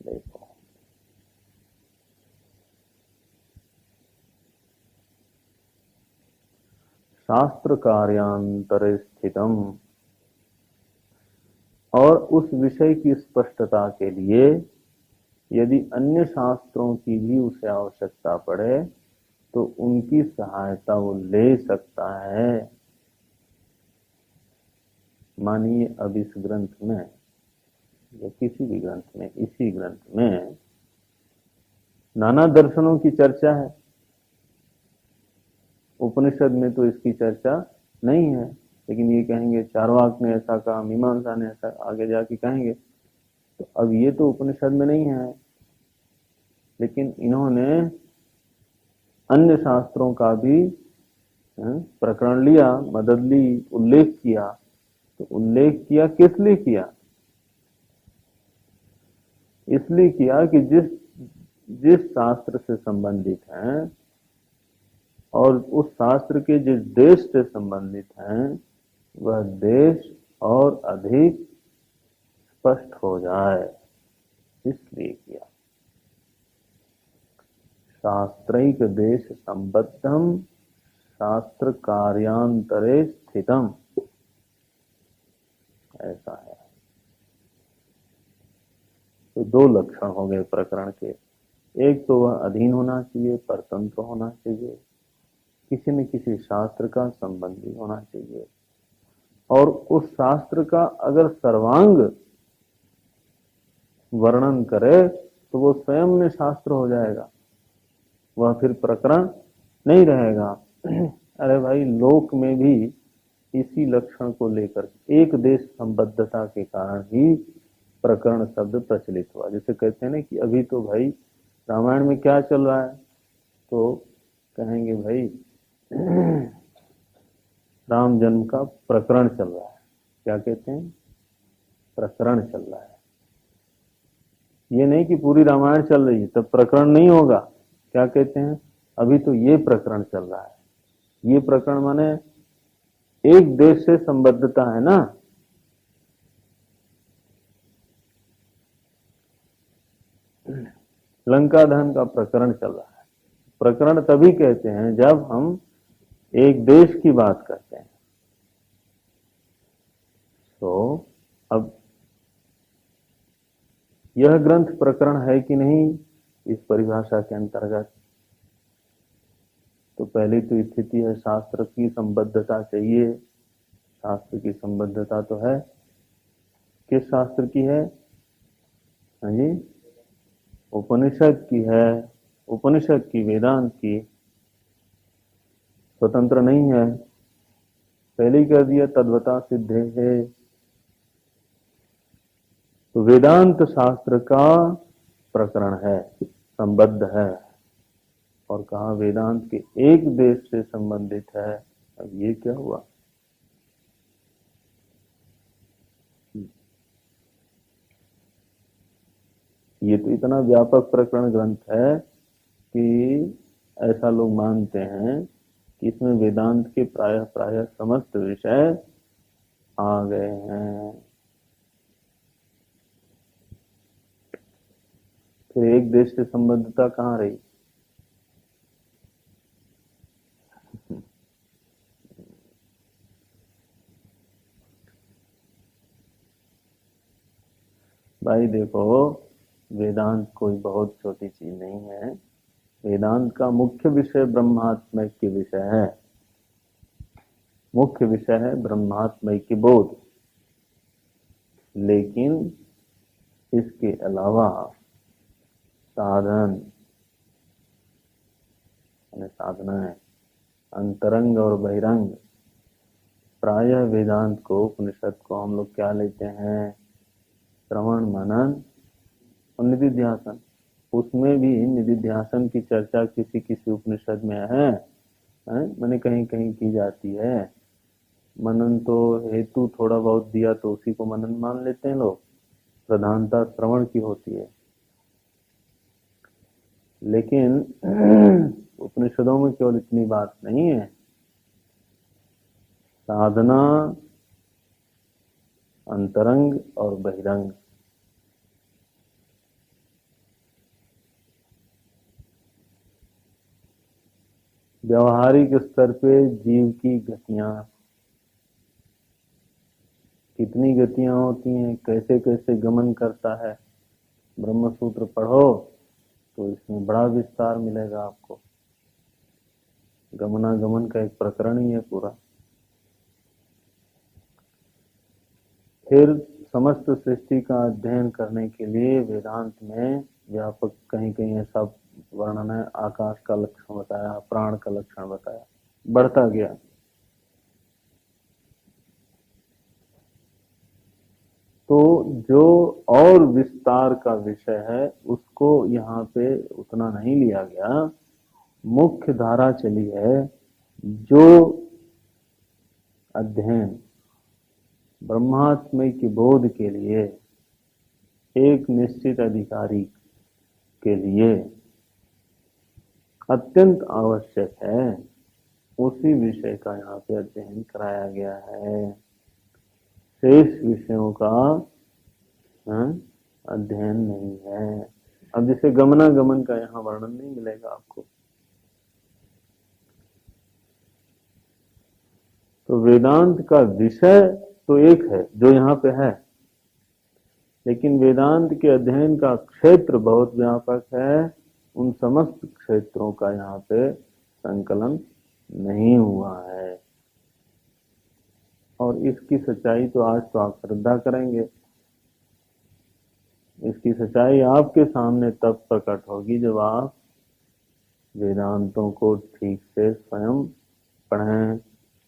देखो, शास्त्र कार्यांतरे स्थितम, और उस विषय की स्पष्टता के लिए यदि अन्य शास्त्रों की भी उसे आवश्यकता पड़े तो उनकी सहायता वो ले सकता है। मानिए अब इस ग्रंथ में या किसी भी ग्रंथ में, इसी ग्रंथ में नाना दर्शनों की चर्चा है। उपनिषद में तो इसकी चर्चा नहीं है, लेकिन ये कहेंगे चारवाक ने ऐसा कहा, मीमांसा ने ऐसा, आगे जाके कहेंगे। तो अब ये तो उपनिषद में नहीं है, लेकिन इन्होंने अन्य शास्त्रों का भी प्रकरण लिया, मदद ली, उल्लेख किया। तो उल्लेख किया किस लिए किया? इसलिए किया कि जिस जिस शास्त्र से संबंधित हैं और उस शास्त्र के जिस देश से संबंधित हैं वह देश और अधिक स्पष्ट हो जाए, इसलिए किया। शास्त्रैक देश संबद्धम शास्त्र कार्यांतरे स्थितम, ऐसा है। तो दो लक्षण हो गए प्रकरण के। एक तो वह अधीन होना चाहिए, परतंत्र होना चाहिए, किसी न किसी शास्त्र का संबंधी होना चाहिए, और उस शास्त्र का अगर सर्वांग वर्णन करे तो वो स्वयं में शास्त्र हो जाएगा, वह फिर प्रकरण नहीं रहेगा। अरे भाई, लोक में भी इसी लक्षण को लेकर एक देश संबद्धता के कारण ही प्रकरण शब्द प्रचलित हुआ। जैसे कहते हैं ना कि अभी तो भाई रामायण में क्या चल रहा है, तो कहेंगे भाई राम जन्म का प्रकरण चल रहा है। क्या कहते हैं? प्रकरण चल रहा है। ये नहीं कि पूरी रामायण चल रही है तब प्रकरण नहीं होगा। क्या कहते हैं, अभी तो ये प्रकरण चल रहा है। ये प्रकरण माने एक देश से संबद्धता है ना। लंका दहन का प्रकरण चल रहा है। प्रकरण तभी कहते हैं जब हम एक देश की बात करते हैं। तो अब यह ग्रंथ प्रकरण है कि नहीं इस परिभाषा के अंतर्गत, तो पहली तो स्थिति है शास्त्र की संबद्धता चाहिए। शास्त्र की संबद्धता तो है, किस शास्त्र की है? हाँ जी, उपनिषद की है। उपनिषद की, वेदांत की, स्वतंत्र नहीं है। पहले ही कह दिया तद्वता सिद्धे है। तो वेदांत शास्त्र का प्रकरण है, संबद्ध है। और कहा वेदांत के एक देश से संबंधित है। अब ये क्या हुआ? ये तो इतना व्यापक प्रकरण ग्रंथ है कि ऐसा लोग मानते हैं कि इसमें वेदांत के प्रायः प्रायः समस्त विषय आ गए हैं। फिर एक देश से संबद्धता कहाँ रही? भाई देखो, वेदांत कोई बहुत छोटी चीज नहीं है। वेदांत का मुख्य विषय ब्रह्मात्म के विषय है। मुख्य विषय है ब्रह्मात्म की बोध। लेकिन इसके अलावा साधन साधनाएं, अंतरंग और बहिरंग, प्रायः वेदांत को, उपनिषद को हम लोग क्या लेते हैं? श्रवण, मनन और निधिध्यासन। उसमें भी निधिध्यासन की चर्चा किसी किसी उपनिषद में है, मैंने कहीं कहीं की जाती है। मनन तो हेतु थोड़ा बहुत दिया तो उसी को मनन मान लेते हैं लोग। प्रधानता श्रवण की होती है। लेकिन उपनिषदों में केवल इतनी बात नहीं है। साधना, अंतरंग और बहिरंग, व्यवहारिक स्तर पे जीव की गतियां, कितनी गतियां होती हैं, कैसे कैसे गमन करता है, ब्रह्म सूत्र पढ़ो तो इसमें बड़ा विस्तार मिलेगा आपको। गमनागमन का एक प्रकरण ही है पूरा। फिर समस्त सृष्टि का अध्ययन करने के लिए वेदांत में व्यापक कहीं कहीं ऐसा वर्णन है। आकाश का लक्षण बताया, प्राण का लक्षण बताया, बढ़ता गया। तो जो और विस्तार का विषय है उसको यहाँ पे उतना नहीं लिया गया। मुख्य धारा चली है जो अध्ययन ब्रह्मात्म की बोध के लिए एक निश्चित अधिकारी के लिए अत्यंत आवश्यक है, उसी विषय का यहाँ पे अध्ययन कराया गया है। शेष विषयों का अध्ययन नहीं है। अब जैसे गमनागमन का यहाँ वर्णन नहीं मिलेगा आपको। तो वेदांत का विषय तो एक है जो यहाँ पे है, लेकिन वेदांत के अध्ययन का क्षेत्र बहुत व्यापक है। उन समस्त क्षेत्रों का यहाँ पे संकलन नहीं हुआ है। और इसकी सच्चाई तो आज तो आप श्रद्धा करेंगे। इसकी सच्चाई आपके सामने तब प्रकट होगी जब आप वेदांतों को ठीक से स्वयं पढ़ें,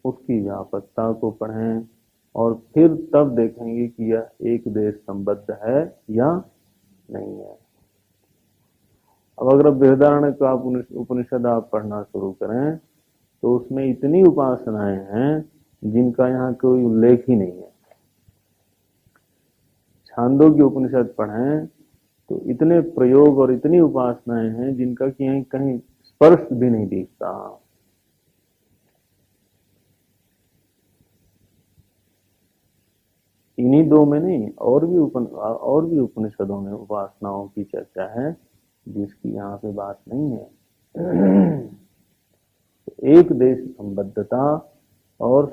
उसकी व्यापकता को पढ़ें, और फिर तब देखेंगे कि यह एक देश संबद्ध है या नहीं है। अब अगर बृहदारण्य का उपनिषद आप पढ़ना शुरू करें तो उसमें इतनी उपासनाएं हैं जिनका यहाँ कोई उल्लेख ही नहीं है। छांदोग्य उपनिषद पढ़ें तो इतने प्रयोग और इतनी उपासनाएं हैं जिनका कि कहीं स्पर्श भी नहीं दिखता। इन्हीं दो में नहीं, और भी उपनिषदों में उपासनाओं की चर्चा है जिसकी यहाँ पे बात नहीं है। एक देश संबद्धता और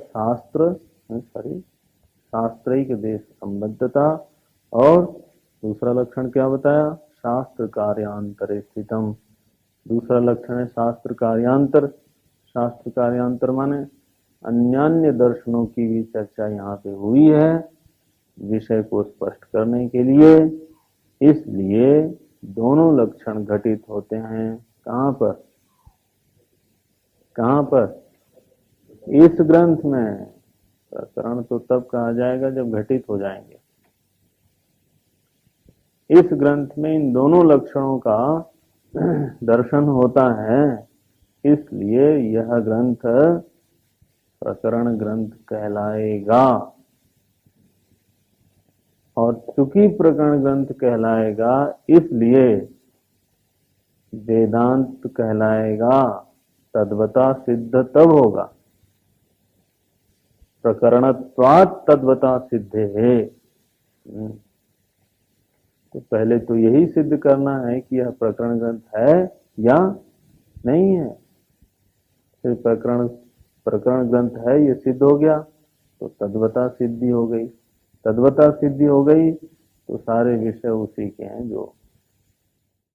शास्त्रिक देश संबद्धता, और दूसरा लक्षण क्या बताया? शास्त्र कार्यांतरे स्थितम। दूसरा लक्षण है शास्त्र कार्यांतर। शास्त्र कार्यांतर माने अन्यान्य दर्शनों की भी चर्चा यहाँ पे हुई है विषय को स्पष्ट करने के लिए। इसलिए दोनों लक्षण घटित होते हैं। कहाँ पर? कहाँ पर? इस ग्रंथ में। प्रकरण तो तब कहा जाएगा जब घटित हो जाएंगे। इस ग्रंथ में इन दोनों लक्षणों का दर्शन होता है, इसलिए यह ग्रंथ प्रकरण ग्रंथ कहलाएगा। और चूंकि प्रकरण ग्रंथ कहलाएगा, इसलिए वेदांत कहलाएगा। तद्वता सिद्ध तब होगा, प्रकरणत्वात् तद्वता सिद्धे है। तो पहले तो यही सिद्ध करना है कि यह प्रकरण ग्रंथ है या नहीं है। फिर प्रकरण ग्रंथ है ये सिद्ध हो गया तो तद्वता सिद्धि हो गई। तद्वता सिद्धि हो गई तो सारे विषय उसी के हैं जो